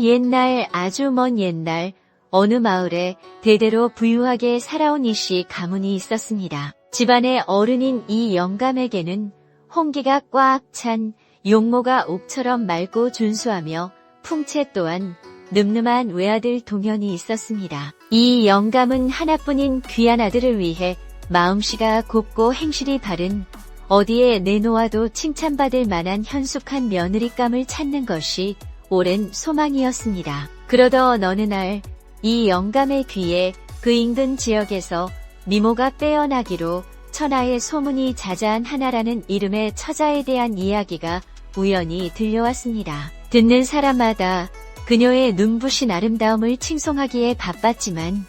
옛날 아주 먼 옛날 어느 마을에 대대로 부유하게 살아온 이씨 가문이 있었습니다. 집안의 어른인 이 영감에게는 홍기가 꽉 찬 용모가 옥처럼 맑고 준수하며 풍채 또한 늠름한 외아들 동현이 있었습니다. 이 영감은 하나뿐인 귀한 아들을 위해 마음씨가 곱고 행실이 바른 어디에 내놓아도 칭찬받을 만한 현숙한 며느리감을 찾는 것이 오랜 소망이었습니다. 그러던 어느 날 이 영감의 귀에 그 인근 지역에서 미모가 빼어나기로 천하의 소문이 자자한 하나라는 이름의 처자에 대한 이야기가 우연히 들려왔습니다. 듣는 사람마다 그녀의 눈부신 아름다움을 칭송하기에 바빴지만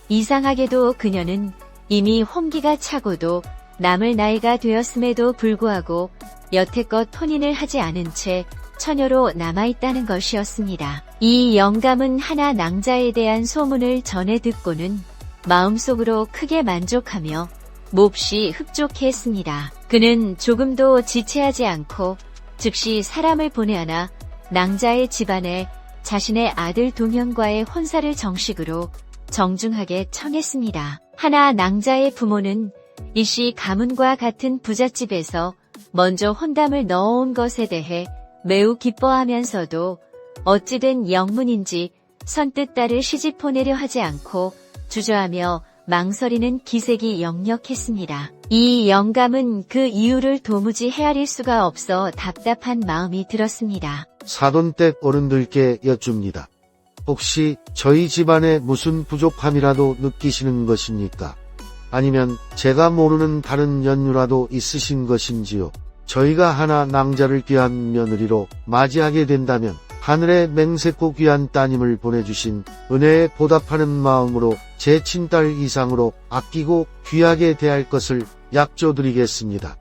이상하게도 그녀는 이미 홍기가 차고도 남을 나이가 되었음에도 불구하고 여태껏 혼인을 하지 않은 채 처녀로 남아있다는 것이었습니다. 이 영감은 하나 낭자에 대한 소문을 전해 듣고는 마음속으로 크게 만족하며 몹시 흡족해했습니다. 그는 조금도 지체하지 않고 즉시 사람을 보내하나 낭자의 집안에 자신의 아들 동현과의 혼사를 정식으로 정중하게 청했습니다. 하나 낭자의 부모는 이씨 가문과 같은 부잣집에서 먼저 혼담을 넣어온 것에 대해 매우 기뻐하면서도 어찌된 영문인지 선뜻 딸을 시집 보내려 하지 않고 주저하며 망설이는 기색이 역력했습니다. 이 영감은 그 이유를 도무지 헤아릴 수가 없어 답답한 마음이 들었습니다. 사돈댁 어른들께 여쭙니다. 혹시 저희 집안에 무슨 부족함이라도 느끼시는 것입니까? 아니면 제가 모르는 다른 연유라도 있으신 것인지요? 저희가 하나 낭자를 귀한 며느리로 맞이하게 된다면 하늘에 맹세코 귀한 따님을 보내주신 은혜에 보답하는 마음으로 제 친딸 이상으로 아끼고 귀하게 대할 것을 약조드리겠습니다.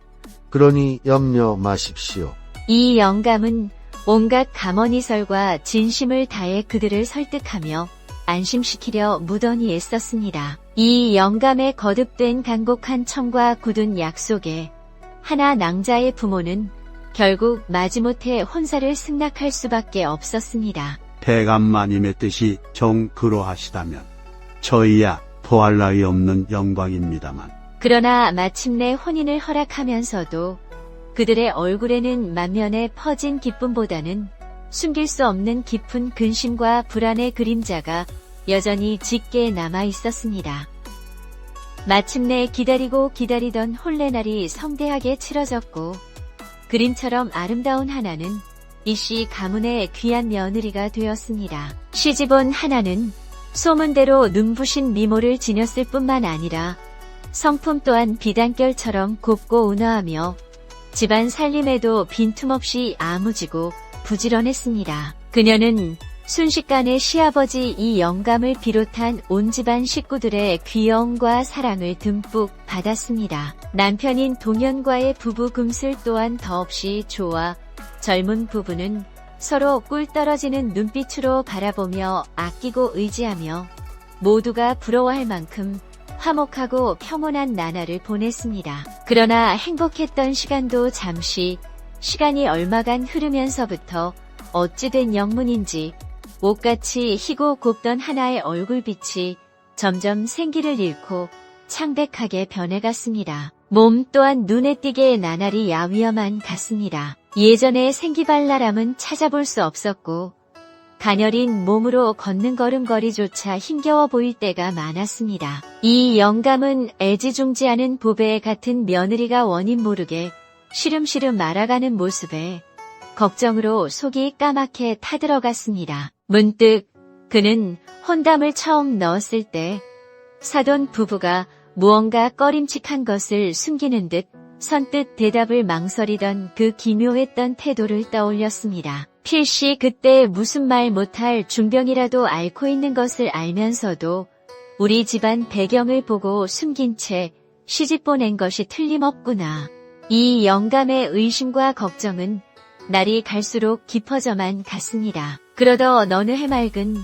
그러니 염려 마십시오. 이 영감은 온갖 감언이설과 진심을 다해 그들을 설득하며 안심시키려 무던히 애썼습니다. 이 영감의 거듭된 간곡한 청과 굳은 약속에 하나 낭자의 부모는 결국 마지못해 혼사를 승낙할 수밖에 없었습니다. 대감마님의 뜻이 정 그러하시다면 저희야 더할 나위 없는 영광입니다만. 그러나 마침내 혼인을 허락하면서도 그들의 얼굴에는 만면에 퍼진 기쁨보다는 숨길 수 없는 깊은 근심과 불안의 그림자가 여전히 짙게 남아 있었습니다. 마침내 기다리고 기다리던 혼례날이 성대하게 치러졌고 그림처럼 아름다운 하나는 이씨 가문의 귀한 며느리가 되었습니다. 시집온 하나는 소문대로 눈부신 미모를 지녔을 뿐만 아니라 성품 또한 비단결처럼 곱고 온화하며 집안 살림에도 빈틈없이 아무지고 부지런했습니다. 그녀는 순식간에 시아버지 이 영감을 비롯한 온 집안 식구들의 귀여움과 사랑을 듬뿍 받았습니다. 남편인 동현과의 부부 금슬 또한 더없이 좋아 젊은 부부는 서로 꿀 떨어지는 눈빛으로 바라보며 아끼고 의지하며 모두가 부러워할 만큼 화목하고 평온한 나날을 보냈습니다. 그러나 행복했던 시간도 잠시, 시간이 얼마간 흐르면서부터 어찌된 영문인지 옷같이 희고 곱던 하나의 얼굴빛이 점점 생기를 잃고 창백하게 변해갔습니다. 몸 또한 눈에 띄게 나날이 야위어만 갔습니다. 예전의 생기발랄함은 찾아볼 수 없었고 가녀린 몸으로 걷는 걸음걸이조차 힘겨워 보일 때가 많았습니다. 이 영감은 애지중지하는 보배 같은 며느리가 원인 모르게 시름시름 말아가는 모습에 걱정으로 속이 까맣게 타들어갔습니다. 문득 그는 혼담을 처음 넣었을 때 사돈 부부가 무언가 꺼림칙한 것을 숨기는 듯 선뜻 대답을 망설이던 그 기묘했던 태도를 떠올렸습니다. 필시 그때 무슨 말 못할 중병이라도 앓고 있는 것을 알면서도 우리 집안 배경을 보고 숨긴 채 시집 보낸 것이 틀림없구나. 이 영감의 의심과 걱정은 날이 갈수록 깊어져만 갔습니다. 그러던 어느 해맑은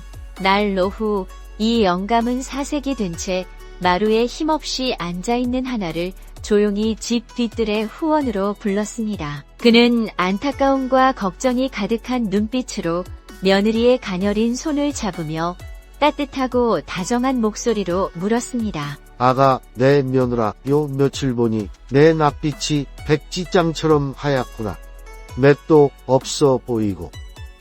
날 오후 이 영감은 사색이 된 채 마루에 힘없이 앉아있는 하나를 조용히 집 뒤뜰의 후원으로 불렀습니다. 그는 안타까움과 걱정이 가득한 눈빛으로 며느리의 가녀린 손을 잡으며 따뜻하고 다정한 목소리로 물었습니다. 아가, 내 며느라, 요 며칠 보니 내 낯빛이 백지장처럼 하얗구나. 맷도 없어 보이고.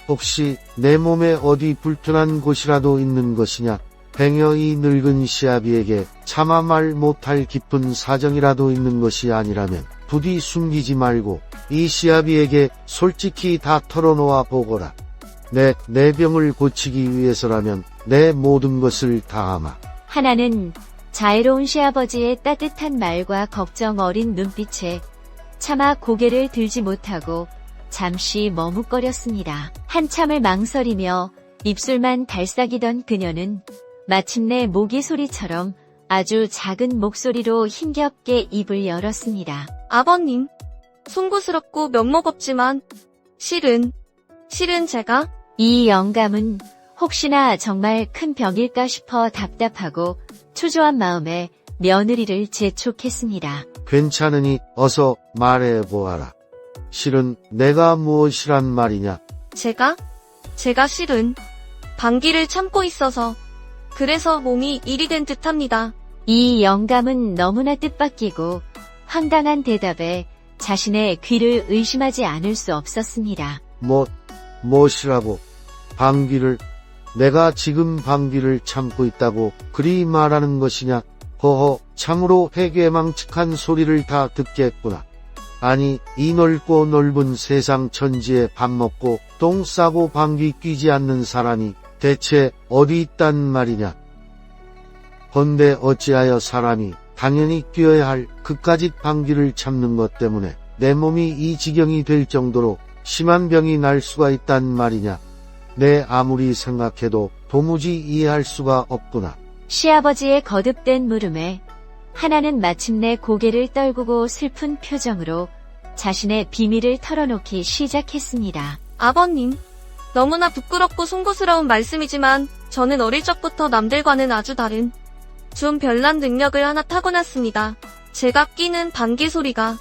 혹시 내 몸에 어디 불편한 곳이라도 있는 것이냐? 행여 이 늙은 시아비에게 차마 말 못할 깊은 사정이라도 있는 것이 아니라면 부디 숨기지 말고 이 시아비에게 솔직히 다 털어놓아 보거라. 내 병을 고치기 위해서라면 내 모든 것을 다하마. 하나는 자애로운 시아버지의 따뜻한 말과 걱정 어린 눈빛에 차마 고개를 들지 못하고 잠시 머뭇거렸습니다. 한참을 망설이며 입술만 달싹이던 그녀는 마침내 모기 소리처럼 아주 작은 목소리로 힘겹게 입을 열었습니다. 아버님, 송구스럽고 면목 없지만 실은 제가 이 영감은 혹시나 정말 큰 병일까 싶어 답답하고 초조한 마음에 며느리를 재촉했습니다. 괜찮으니 어서 말해보아라. 실은 내가 무엇이란 말이냐? 제가 실은 방귀를 참고 있어서 그래서 몸이 일이 된 듯합니다. 이 영감은 너무나 뜻밖이고 황당한 대답에 자신의 귀를 의심하지 않을 수 없었습니다. 무엇이라고? 방귀를? 내가 지금 방귀를 참고 있다고 그리 말하는 것이냐? 허허, 참으로 회괴망측한 소리를 다 듣겠구나. 아니, 이 넓고 넓은 세상 천지에 밥 먹고 똥 싸고 방귀 뀌지 않는 사람이 대체 어디 있단 말이냐? 헌데 어찌하여 사람이 당연히 뀌어야 할 그까짓 방귀를 참는 것 때문에 내 몸이 이 지경이 될 정도로 심한 병이 날 수가 있단 말이냐? 내 아무리 생각해도 도무지 이해할 수가 없구나. 시아버지의 거듭된 물음에 하나는 마침내 고개를 떨구고 슬픈 표정으로 자신의 비밀을 털어놓기 시작했습니다. 아버님, 너무나 부끄럽고 송구스러운 말씀이지만 저는 어릴 적부터 남들과는 아주 다른 좀 별난 능력을 하나 타고났습니다. 제가 끼는 방귀 소리가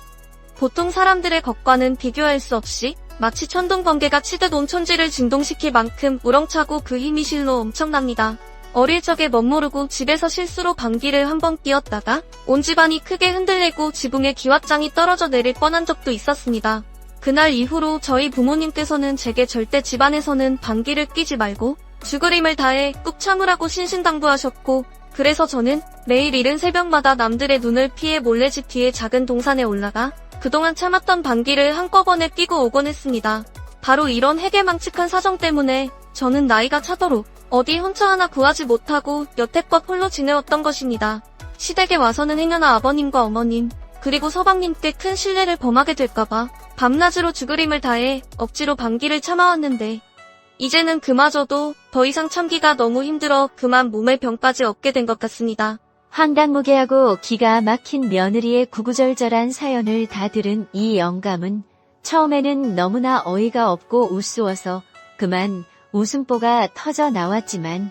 보통 사람들의 것과는 비교할 수 없이 마치 천둥번개가 치듯 온 촌지를 진동시킬 만큼 우렁차고 그 힘이 실로 엄청납니다. 어릴 적에 멋모르고 집에서 실수로 방귀를 한번 뀌었다가 온 집안이 크게 흔들리고 지붕에 기왓장이 떨어져 내릴 뻔한 적도 있었습니다. 그날 이후로 저희 부모님께서는 제게 절대 집안에서는 방귀를 뀌지 말고 죽으림을 다해 꾹 참으라고 신신당부하셨고, 그래서 저는 매일 이른 새벽마다 남들의 눈을 피해 몰래 집 뒤에 작은 동산에 올라가 그동안 참았던 방귀를 한꺼번에 끼고 오곤 했습니다. 바로 이런 회개망측한 사정 때문에 저는 나이가 차도록 어디 혼처 하나 구하지 못하고 여태껏 홀로 지내왔던 것입니다. 시댁에 와서는 행여나 아버님과 어머님 그리고 서방님께 큰 실례를 범하게 될까봐 밤낮으로 죽으림을 다해 억지로 방귀를 참아왔는데 이제는 그마저도 더 이상 참기가 너무 힘들어 그만 몸에 병까지 얻게 된 것 같습니다. 황당무계하고 기가 막힌 며느리의 구구절절한 사연을 다 들은 이 영감은 처음에는 너무나 어이가 없고 우스워서 그만 웃음보가 터져 나왔지만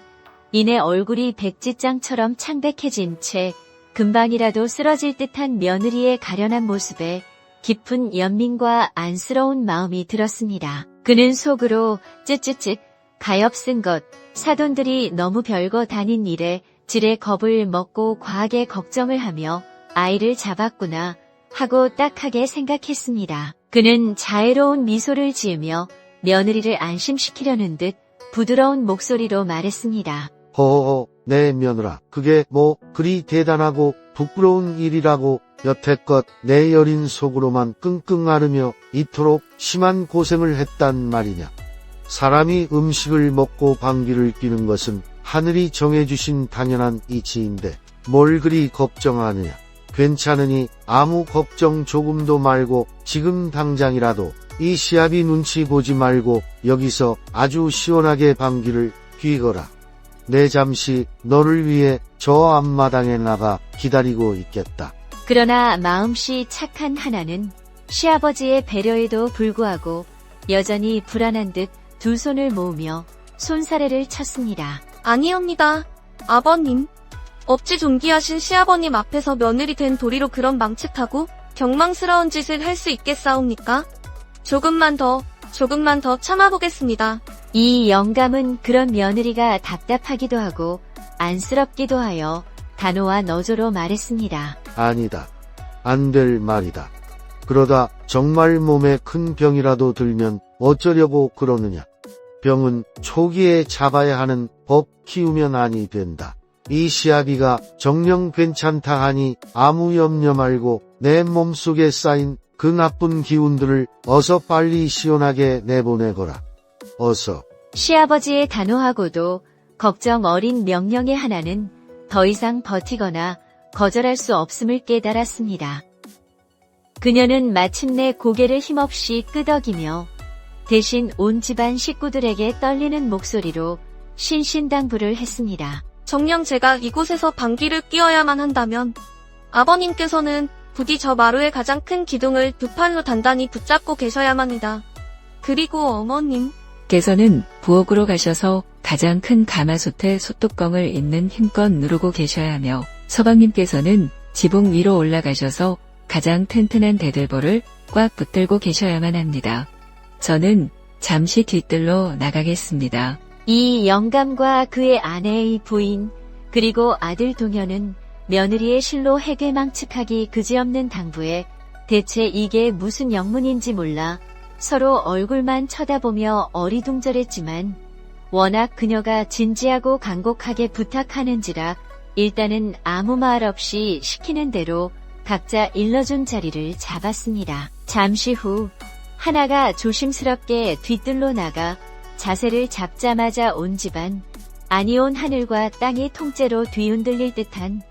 이내 얼굴이 백지장처럼 창백해진 채 금방이라도 쓰러질 듯한 며느리의 가련한 모습에 깊은 연민과 안쓰러운 마음이 들었습니다. 그는 속으로 쯧쯧쯧 가엾은 것, 사돈들이 너무 별거 다닌 일에 지레 겁을 먹고 과하게 걱정을 하며 아이를 잡았구나 하고 딱하게 생각했습니다. 그는 자애로운 미소를 지으며 며느리를 안심시키려는 듯 부드러운 목소리로 말했습니다. 허허허, 내 며느라, 그게 뭐 그리 대단하고 부끄러운 일이라고 여태껏 내 여린 속으로만 끙끙 앓으며 이토록 심한 고생을 했단 말이냐. 사람이 음식을 먹고 방귀를 뀌는 것은 하늘이 정해주신 당연한 이치인데 뭘 그리 걱정하느냐. 괜찮으니 아무 걱정 조금도 말고 지금 당장이라도 이 시아비 눈치 보지 말고 여기서 아주 시원하게 방귀를 뀌거라. 내 잠시 너를 위해 저 앞마당에 나가 기다리고 있겠다. 그러나 마음씨 착한 하나는 시아버지의 배려에도 불구하고 여전히 불안한 듯 두 손을 모으며 손사래를 쳤습니다. 아니옵니다. 아버님, 업지 존귀하신 시아버님 앞에서 며느리 된 도리로 그런 망측하고 경망스러운 짓을 할 수 있겠사옵니까? 조금만 더 참아보겠습니다. 이 영감은 그런 며느리가 답답하기도 하고 안쓰럽기도 하여 단호와 너조로 말했습니다. 아니다. 안 될 말이다. 그러다 정말 몸에 큰 병이라도 들면 어쩌려고 그러느냐. 병은 초기에 잡아야 하는 법 키우면 아니 된다. 이 시아비가 정녕 괜찮다 하니 아무 염려 말고 내 몸속에 쌓인 그 나쁜 기운들을 어서 빨리 시원하게 내보내거라. 어서. 시아버지의 단호하고도 걱정 어린 명령의 하나는 더 이상 버티거나 거절할 수 없음을 깨달았습니다. 그녀는 마침내 고개를 힘없이 끄덕이며 대신 온 집안 식구들에게 떨리는 목소리로 신신당부를 했습니다. 정녕 제가 이곳에서 방귀를 뀌어야만 한다면 아버님께서는 부디 저 마루의 가장 큰 기둥을 두 팔로 단단히 붙잡고 계셔야만이다. 그리고 어머님, 께서는 부엌으로 가셔서 가장 큰 가마솥에 솥뚜껑을 있는 힘껏 누르고 계셔야 하며 서방님께서는 지붕 위로 올라가셔서 가장 튼튼한 대들보를 꽉 붙들고 계셔야만 합니다. 저는 잠시 뒤뜰로 나가겠습니다. 이 영감과 그의 아내의 부인 그리고 아들 동현은 며느리의 실로 해괴망측하기 그지없는 당부에 대체 이게 무슨 영문인지 몰라 서로 얼굴만 쳐다보며 어리둥절했지만 워낙 그녀가 진지하고 간곡하게 부탁하는지라 일단은 아무 말 없이 시키는 대로 각자 일러준 자리를 잡았습니다. 잠시 후 하나가 조심스럽게 뒤뜰로 나가 자세를 잡자마자 온 집안, 아니 온 하늘과 땅이 통째로 뒤흔들릴 듯한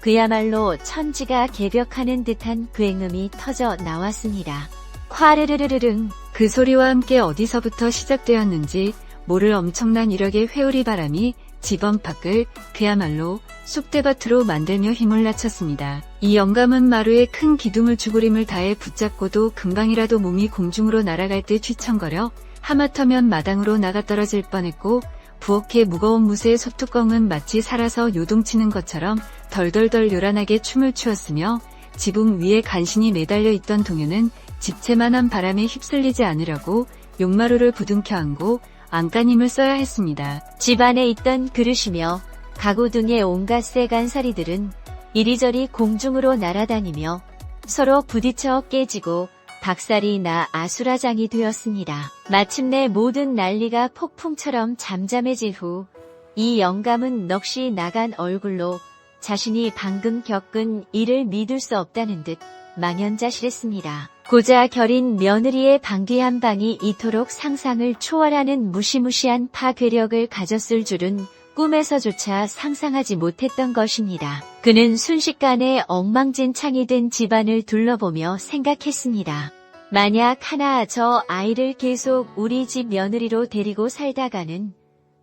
그야말로 천지가 개벽하는 듯한 굉음이 터져 나왔습니다. 화르르르르릉 그 소리와 함께 어디서부터 시작되었는지 모를 엄청난 이력의 회오리 바람이 집 안팎을 그야말로 쑥대밭으로 만들며 힘을 낮췄습니다. 이 영감은 마루에 큰 기둥을 죽으림을 다해 붙잡고도 금방이라도 몸이 공중으로 날아갈 듯 휘청거려 하마터면 마당으로 나가떨어질 뻔했고 부엌의 무거운 무쇠의 솥뚜껑은 마치 살아서 요동치는 것처럼 덜덜덜 요란하게 춤을 추었으며 지붕 위에 간신히 매달려 있던 동요는 집채만한 바람에 휩쓸리지 않으려고 용마루를 부둥켜 안고 안간힘을 써야 했습니다. 집안에 있던 그릇이며 가구 등의 온갖 쇠간사리들은 이리저리 공중으로 날아다니며 서로 부딪혀 깨지고 박살이 나 아수라장이 되었습니다. 마침내 모든 난리가 폭풍처럼 잠잠해질 후 이 영감은 넋이 나간 얼굴로 자신이 방금 겪은 일을 믿을 수 없다는 듯 망연자실했습니다. 고자 결인 며느리의 방귀 한 방이 이토록 상상을 초월하는 무시무시한 파괴력을 가졌을 줄은 꿈에서조차 상상하지 못했던 것입니다. 그는 순식간에 엉망진창이 된 집안을 둘러보며 생각했습니다. 만약 하나 저 아이를 계속 우리 집 며느리로 데리고 살다가는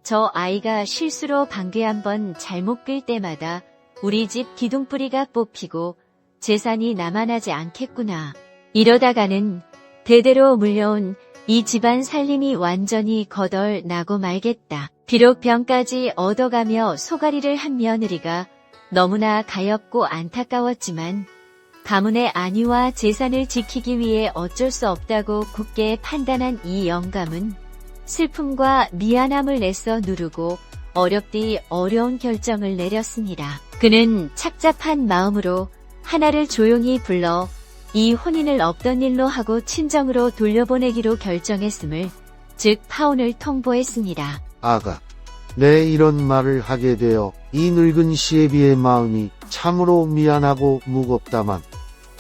저 아이가 실수로 방귀 한번 잘못 낄 때마다 우리 집 기둥뿌리가 뽑히고 재산이 남아나지 않겠구나. 이러다가는 대대로 물려온 이 집안 살림이 완전히 거덜 나고 말겠다. 비록 병까지 얻어가며 소가리를 한 며느리가 너무나 가엾고 안타까웠지만 가문의 안위와 재산을 지키기 위해 어쩔 수 없다고 굳게 판단한 이 영감은 슬픔과 미안함을 애써 누르고 어렵디 어려운 결정을 내렸습니다. 그는 착잡한 마음으로 하나를 조용히 불러 이 혼인을 없던 일로 하고 친정으로 돌려보내기로 결정했음을 즉 파혼을 통보했습니다. 아가, 내 이런 말을 하게 되어 이 늙은 시애비의 마음이 참으로 미안하고 무겁다만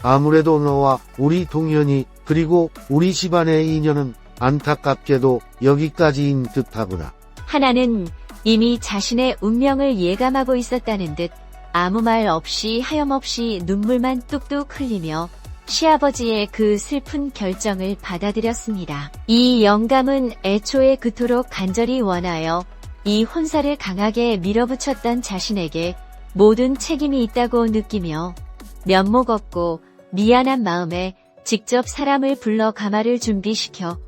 아무래도 너와 우리 동현이 그리고 우리 집안의 인연은 안타깝게도 여기까지인 듯하구나. 하나는 이미 자신의 운명을 예감하고 있었다는 듯 아무 말 없이 하염없이 눈물만 뚝뚝 흘리며 시아버지의 그 슬픈 결정을 받아들였습니다. 이 영감은 애초에 그토록 간절히 원하여 이 혼사를 강하게 밀어붙였던 자신에게 모든 책임이 있다고 느끼며 면목 없고 미안한 마음에 직접 사람을 불러 가마를 준비시켜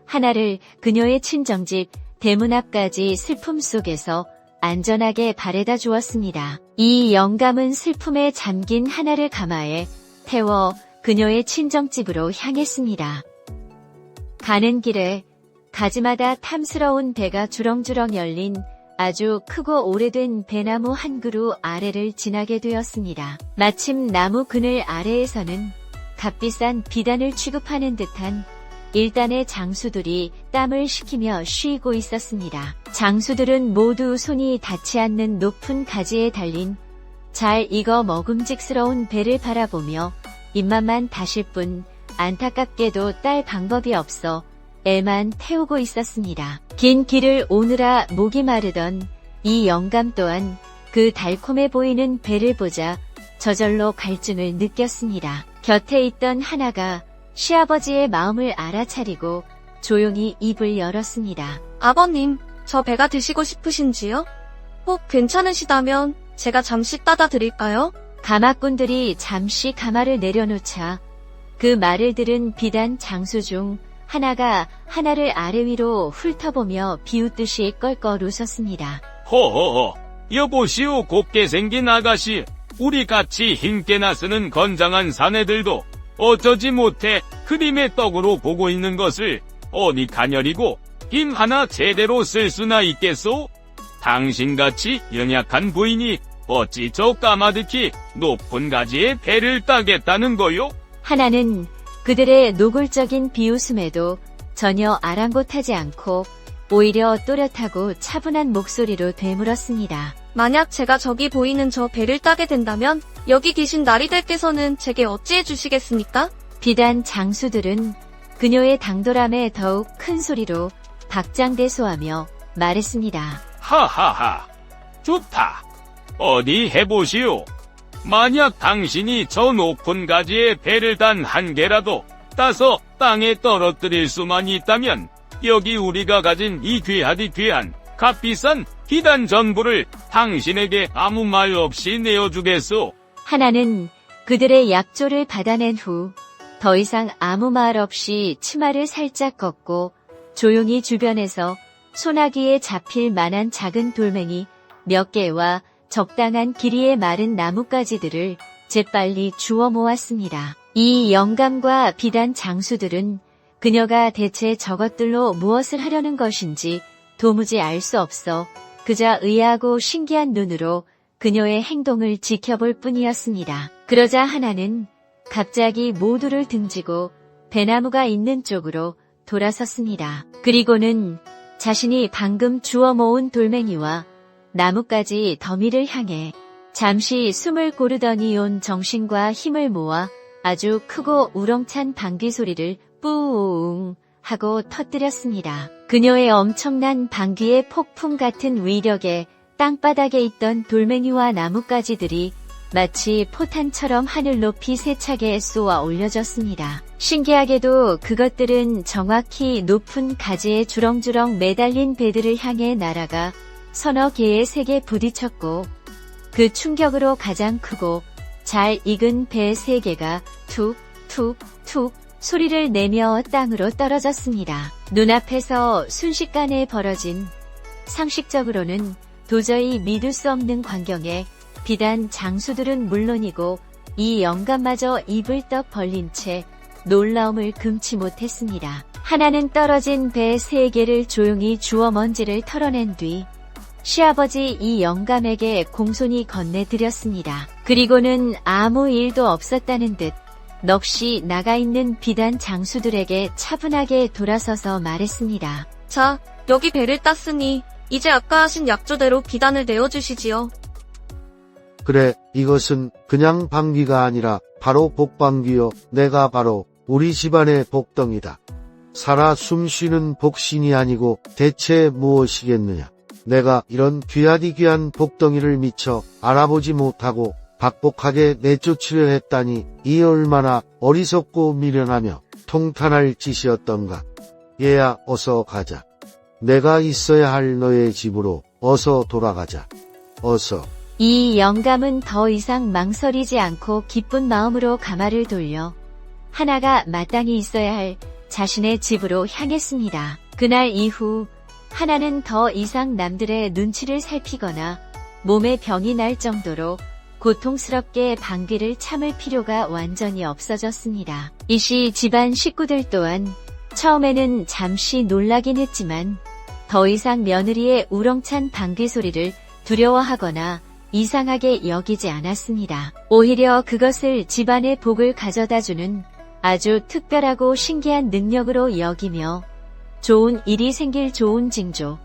하나를 그녀의 친정집 대문 앞까지 슬픔 속에서 안전하게 바래다 주었습니다. 이 영감은 슬픔에 잠긴 하나를 감화해 태워 그녀의 친정집으로 향했습니다. 가는 길에 가지마다 탐스러운 배가 주렁주렁 열린 아주 크고 오래된 배나무 한 그루 아래를 지나게 되었습니다. 마침 나무 그늘 아래에서는 값비싼 비단을 취급하는 듯한 일단의 장수들이 땀을 식히며 쉬고 있었습니다. 장수들은 모두 손이 닿지 않는 높은 가지에 달린 잘 익어 먹음직스러운 배를 바라보며 입맛만 다실 뿐 안타깝게도 딸 방법이 없어 애만 태우고 있었습니다. 긴 길을 오느라 목이 마르던 이 영감 또한 그 달콤해 보이는 배를 보자 저절로 갈증을 느꼈습니다. 곁에 있던 하나가 시아버지의 마음을 알아차리고 조용히 입을 열었습니다. 아버님, 저 배가 드시고 싶으신지요? 혹 괜찮으시다면 제가 잠시 따다 드릴까요? 가마꾼들이 잠시 가마를 내려놓자 그 말을 들은 비단 장수 중 하나가 하나를 아래 위로 훑어보며 비웃듯이 껄껄 웃었습니다. 허허허, 여보시오 곱게 생긴 아가씨. 우리 같이 힘께나 쓰는 건장한 사내들도 어쩌지 못해 그림의 떡으로 보고 있는 것을 어디 가녀리고 힘 하나 제대로 쓸 수나 있겠소? 당신같이 연약한 부인이 어찌 저 까마득히 높은 가지에 배를 따겠다는 거요? 하나는 그들의 노골적인 비웃음에도 전혀 아랑곳하지 않고 오히려 또렷하고 차분한 목소리로 되물었습니다. 만약 제가 저기 보이는 저 배를 따게 된다면 여기 계신 나리들께서는 제게 어찌해 주시겠습니까? 비단 장수들은 그녀의 당돌함에 더욱 큰 소리로 박장대소하며 말했습니다. 하하하, 좋다. 어디 해보시오. 만약 당신이 저 높은 가지에 배를 단 한 개라도 따서 땅에 떨어뜨릴 수만 있다면 여기 우리가 가진 이 귀한 값비싼 비단 전부를 당신에게 아무 말 없이 내어주겠소. 하나는 그들의 약조를 받아낸 후 더 이상 아무 말 없이 치마를 살짝 걷고 조용히 주변에서 소나기에 잡힐 만한 작은 돌멩이 몇 개와 적당한 길이의 마른 나뭇가지들을 재빨리 주워 모았습니다. 이 영감과 비단 장수들은 그녀가 대체 저것들로 무엇을 하려는 것인지 도무지 알 수 없어 그저 의아하고 신기한 눈으로 그녀의 행동을 지켜볼 뿐이었습니다. 그러자 하나는 갑자기 모두를 등지고 배나무가 있는 쪽으로 돌아섰습니다. 그리고는 자신이 방금 주워 모은 돌멩이와 나뭇가지 더미를 향해 잠시 숨을 고르더니 온 정신과 힘을 모아 아주 크고 우렁찬 방귀 소리를 뿌웅 하고 터뜨렸습니다. 그녀의 엄청난 방귀의 폭풍 같은 위력에 땅바닥에 있던 돌멩이와 나뭇가지들이 마치 포탄처럼 하늘 높이 세차게 쏘아 올려졌습니다. 신기하게도 그것들은 정확히 높은 가지에 주렁주렁 매달린 배들을 향해 날아가 서너 개의 색에 부딪혔고 그 충격으로 가장 크고 잘 익은 배 3개가 툭툭툭 소리를 내며 땅으로 떨어졌습니다. 눈앞에서 순식간에 벌어진 상식적으로는 도저히 믿을 수 없는 광경에 비단 장수들은 물론이고 이 영감마저 입을 떡 벌린 채 놀라움을 금치 못했습니다. 하나는 떨어진 배 3개를 조용히 주워 먼지를 털어낸 뒤 시아버지 이 영감에게 공손히 건네드렸습니다. 그리고는 아무 일도 없었다는 듯 넋이 나가 있는 비단 장수들에게 차분하게 돌아서서 말했습니다. 자, 여기 배를 땄으니 이제 아까 하신 약조대로 비단을 내어주시지요. 그래, 이것은 그냥 방귀가 아니라 바로 복방귀요. 내가 바로 우리 집안의 복덩이다. 살아 숨쉬는 복신이 아니고 대체 무엇이겠느냐. 내가 이런 귀한 복덩이를 미처 알아보지 못하고 박복하게 내쫓으려 했다니 이 얼마나 어리석고 미련하며 통탄할 짓이었던가. 얘야, 어서 가자. 내가 있어야 할 너의 집으로 어서 돌아가자. 어서. 이 영감은 더 이상 망설이지 않고 기쁜 마음으로 가마를 돌려 하나가 마땅히 있어야 할 자신의 집으로 향했습니다. 그날 이후 하나는 더 이상 남들의 눈치를 살피거나 몸에 병이 날 정도로 고통스럽게 방귀를 참을 필요가 완전히 없어졌습니다. 이 시 집안 식구들 또한 처음에는 잠시 놀라긴 했지만 더 이상 며느리의 우렁찬 방귀 소리를 두려워하거나 이상하게 여기지 않았습니다. 오히려 그것을 집안의 복을 가져다주는 아주 특별하고 신기한 능력으로 여기며 좋은 일이 생길 좋은 징조,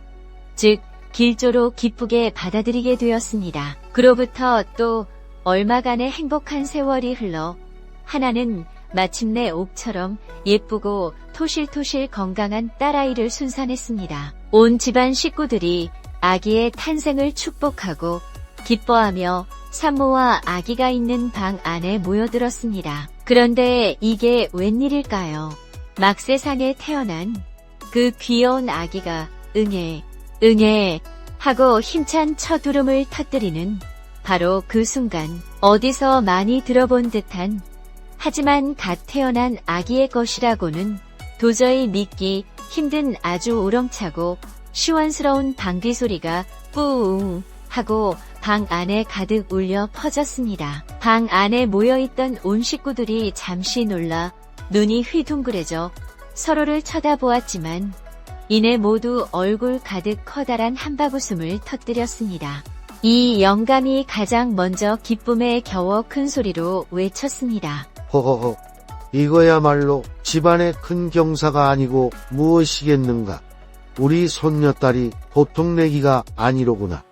즉 길조로 기쁘게 받아들이게 되었습니다. 그로부터 또 얼마간의 행복한 세월이 흘러 하나는 마침내 옥처럼 예쁘고 토실토실 건강한 딸아이를 순산했습니다. 온 집안 식구들이 아기의 탄생을 축복하고 기뻐하며 산모와 아기가 있는 방 안에 모여들었습니다. 그런데 이게 웬일일까요? 막 세상에 태어난 그 귀여운 아기가 응애 하고 힘찬 첫 울음을 터뜨리는 바로 그 순간 어디서 많이 들어본 듯한 하지만 갓 태어난 아기의 것이라고는 도저히 믿기 힘든 아주 우렁차고 시원스러운 방귀 소리가 뿌웅 하고 방 안에 가득 울려 퍼졌습니다. 방 안에 모여있던 온 식구들이 잠시 놀라 눈이 휘둥그레져 서로를 쳐다보았지만 이내 모두 얼굴 가득 커다란 한바구음을 터뜨렸습니다. 이 영감이 가장 먼저 기쁨에 겨워 큰 소리로 외쳤습니다. 허허허, 이거야말로 집안의 큰 경사가 아니고 무엇이겠는가. 우리 손녀딸이 보통 내기가 아니로구나.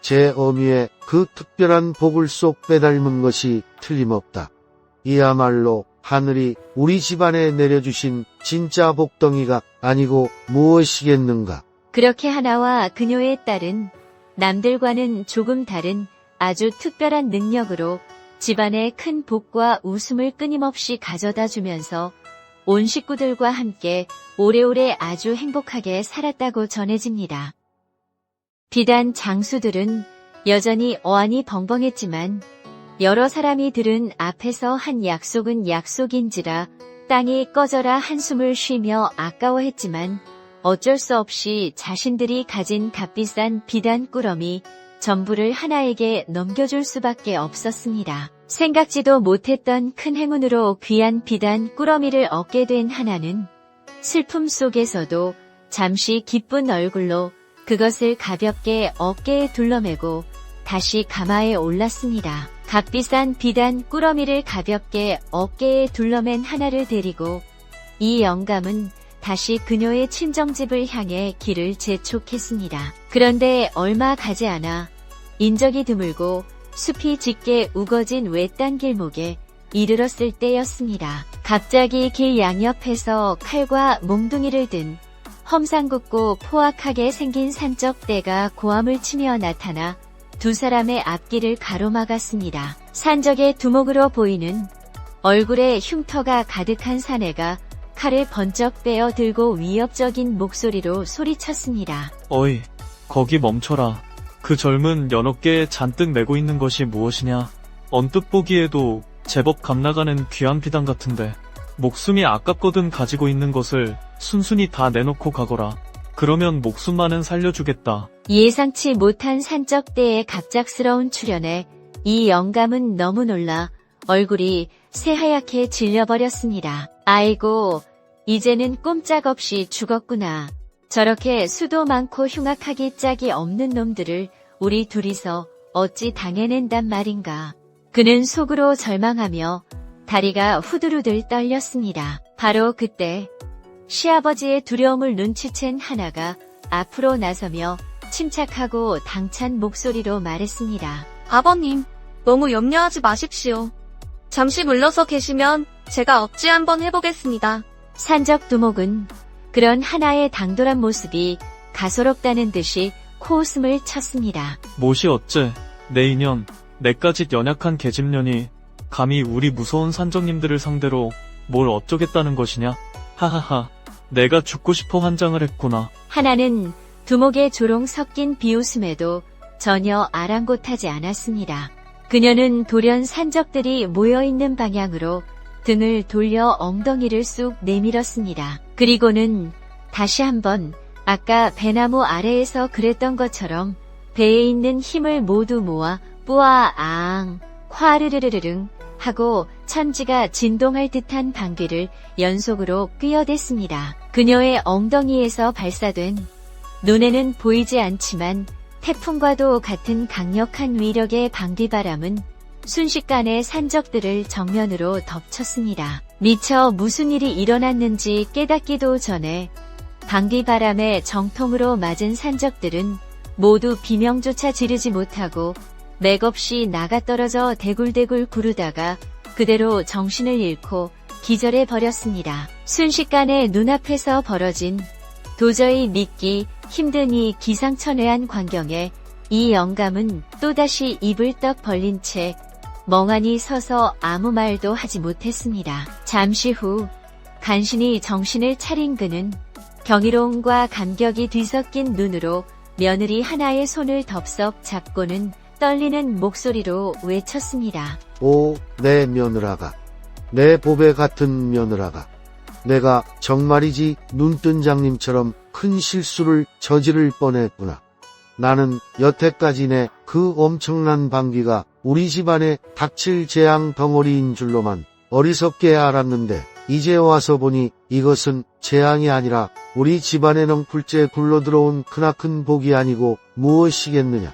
제 어미의 그 특별한 복을 쏙 빼닮은 것이 틀림없다. 이야말로 하늘이 우리 집안에 내려주신 진짜 복덩이가 아니고 무엇이겠는가. 그렇게 하나와 그녀의 딸은 남들과는 조금 다른 아주 특별한 능력으로 집안에 큰 복과 웃음을 끊임없이 가져다 주면서 온 식구들과 함께 오래오래 아주 행복하게 살았다고 전해집니다. 비단 장수들은 여전히 어안이 벙벙했지만 여러 사람이 들은 앞에서 한 약속은 약속인지라 땅이 꺼져라 한숨을 쉬며 아까워했지만 어쩔 수 없이 자신들이 가진 값비싼 비단 꾸러미 전부를 하나에게 넘겨줄 수밖에 없었습니다. 생각지도 못했던 큰 행운으로 귀한 비단 꾸러미를 얻게 된 하나는 슬픔 속에서도 잠시 기쁜 얼굴로 그것을 가볍게 어깨에 둘러매고 다시 가마에 올랐습니다. 값비싼 비단 꾸러미를 가볍게 어깨에 둘러맨 하나를 데리고 이 영감은 다시 그녀의 친정집을 향해 길을 재촉했습니다. 그런데 얼마 가지 않아 인적이 드물고 숲이 짙게 우거진 외딴 길목에 이르렀을 때였습니다. 갑자기 길 양옆에서 칼과 몽둥이를 든 험상궂고 포악하게 생긴 산적대가 고함을 치며 나타나 두 사람의 앞길을 가로막았습니다. 산적의 두목으로 보이는 얼굴에 흉터가 가득한 사내가 칼을 번쩍 빼어 들고 위협적인 목소리로 소리쳤습니다. 어이, 거기 멈춰라. 그 젊은 연어깨에 잔뜩 메고 있는 것이 무엇이냐? 언뜻 보기에도 제법 값나가는 귀한 비단 같은데 목숨이 아깝거든 가지고 있는 것을 순순히 다 내놓고 가거라. 그러면 목숨만은 살려주겠다. 예상치 못한 산적대의 갑작스러운 출현에 이 영감은 너무 놀라 얼굴이 새하얗게 질려버렸습니다. 아이고, 이제는 꼼짝없이 죽었구나. 저렇게 수도 많고 흉악하기 짝이 없는 놈들을 우리 둘이서 어찌 당해낸단 말인가. 그는 속으로 절망하며 다리가 후들후들 떨렸습니다. 바로 그때 시아버지의 두려움을 눈치챈 하나가 앞으로 나서며 침착하고 당찬 목소리로 말했습니다. 아버님, 너무 염려하지 마십시오. 잠시 물러서 계시면 제가 억지 한번 해보겠습니다. 산적 두목은 그런 하나의 당돌한 모습이 가소롭다는 듯이 코웃음을 쳤습니다. 못이 어째, 내 인연, 내까짓 연약한 계집년이 감히 우리 무서운 산적님들을 상대로 뭘 어쩌겠다는 것이냐? 하하하, 내가 죽고 싶어 환장을 했구나. 하나는 두목의 조롱 섞인 비웃음에도 전혀 아랑곳하지 않았습니다. 그녀는 돌연 산적들이 모여있는 방향으로 등을 돌려 엉덩이를 쑥 내밀었습니다. 그리고는 다시 한번 아까 배나무 아래에서 그랬던 것처럼 배에 있는 힘을 모두 모아 뿌아앙 콰르르르르릉 하고 천지가 진동할 듯한 방귀를 연속으로 뀌어댔습니다. 그녀의 엉덩이에서 발사된 눈에는 보이지 않지만 태풍과도 같은 강력한 위력의 방귀바람은 순식간에 산적들을 정면으로 덮쳤습니다. 미처 무슨 일이 일어났는지 깨닫기도 전에 방귀바람에 정통으로 맞은 산적들은 모두 비명조차 지르지 못하고 맥없이 나가떨어져 대굴대굴 구르다가 그대로 정신을 잃고 기절해 버렸습니다. 순식간에 눈앞에서 벌어진 도저히 믿기 힘든 이 기상천외한 광경에 이 영감은 또다시 입을 떡 벌린 채 멍하니 서서 아무 말도 하지 못했습니다. 잠시 후 간신히 정신을 차린 그는 경이로움과 감격이 뒤섞인 눈으로 며느리 하나의 손을 덥석 잡고는 떨리는 목소리로 외쳤습니다. 오, 내 며느라가. 내 보배 같은 며느라가. 내가 정말이지 눈뜬 장님처럼 큰 실수를 저지를 뻔했구나. 나는 여태까지 내 그 엄청난 방귀가 우리 집안에 닥칠 재앙 덩어리인 줄로만 어리석게 알았는데 이제 와서 보니 이것은 재앙이 아니라 우리 집안에 넝풀째 굴러들어온 크나큰 복이 아니고 무엇이겠느냐.